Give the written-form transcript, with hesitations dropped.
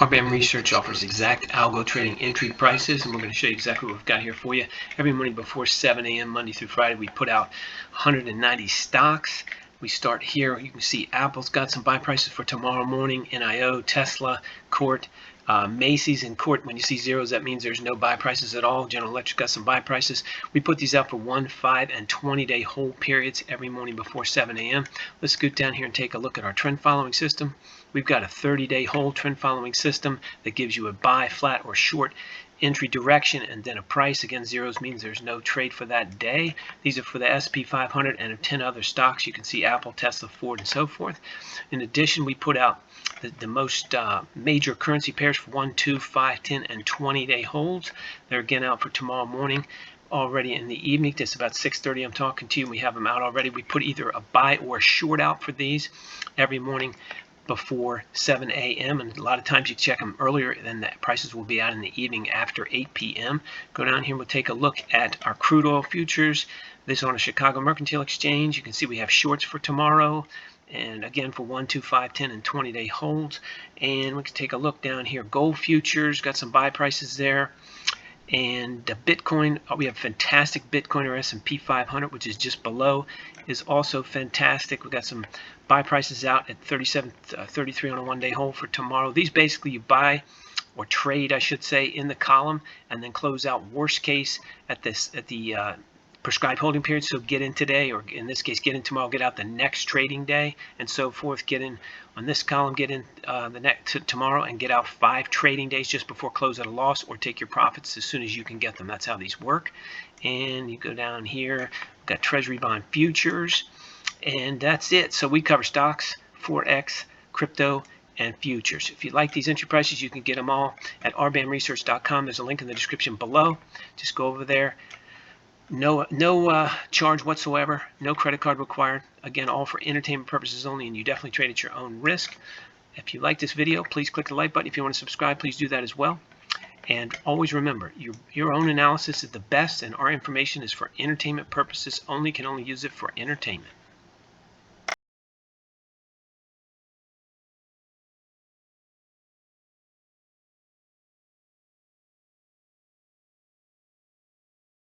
RBM Research offers exact algo trading entry prices, and we're going to show you exactly what we've got here for you. Every morning before 7 a.m. Monday through Friday, we put out 190 stocks. We start here. You can see Apple's got some buy prices for tomorrow morning. NIO, Tesla, Court, Macy's, and Court. When you see zeros, that means there's no buy prices at all. General Electric got some buy prices. We put these out for 1, 5, and 20-day hold periods every morning before 7 a.m. Let's scoot down here and take a look at our trend following system. We've got a 30-day hold trend following system that gives you a buy, flat, or short entry direction and then a price. Again, zeros means there's no trade for that day. These are for the SP 500 and 10 other stocks. You can see Apple, Tesla, Ford, and so forth. In addition, we put out the most major currency pairs for 1, 2, 5, 10, and 20-day holds. They're again out for tomorrow morning. Already in the evening, it's about 6:30. I'm talking to you. We have them out already. We put either a buy or a short out for these every morning before 7 a.m. and a lot of times you check them earlier, then the prices will be out in the evening after 8 p.m. Go down here, we'll take a look at our crude oil futures. This is on a Chicago Mercantile Exchange. You can see we have shorts for tomorrow, and again for 1, 2, 5, 10, and 20-day holds. And we can take a look down here. Gold futures, got some buy prices there. And the Bitcoin, we have fantastic Bitcoin or S&P 500, which is just below, is also fantastic. We got some buy prices out at 33 on a one-day hold for tomorrow. These basically you buy or trade, I should say, in the column and then close out worst case at the prescribed holding period. So get in today, or in this case get in tomorrow, get out the next trading day, and so forth. Get in on this column, get in the next tomorrow, and get out 5 trading days just before close at a loss, or take your profits as soon as you can get them. That's how these work. And you go down here, we've got Treasury bond futures, and that's it. So we cover stocks, forex, crypto, and futures. If you like these entry prices, you can get them all at rbamresearch.com. There's a link in the description below. Just go over there. No charge whatsoever, no credit card required. Again, all for entertainment purposes only, and you definitely trade at your own risk. If you like this video, please click the like button. If you want to subscribe, please do that as well. And always remember, your own analysis is the best, and our information is for entertainment purposes only. Can only use it for entertainment.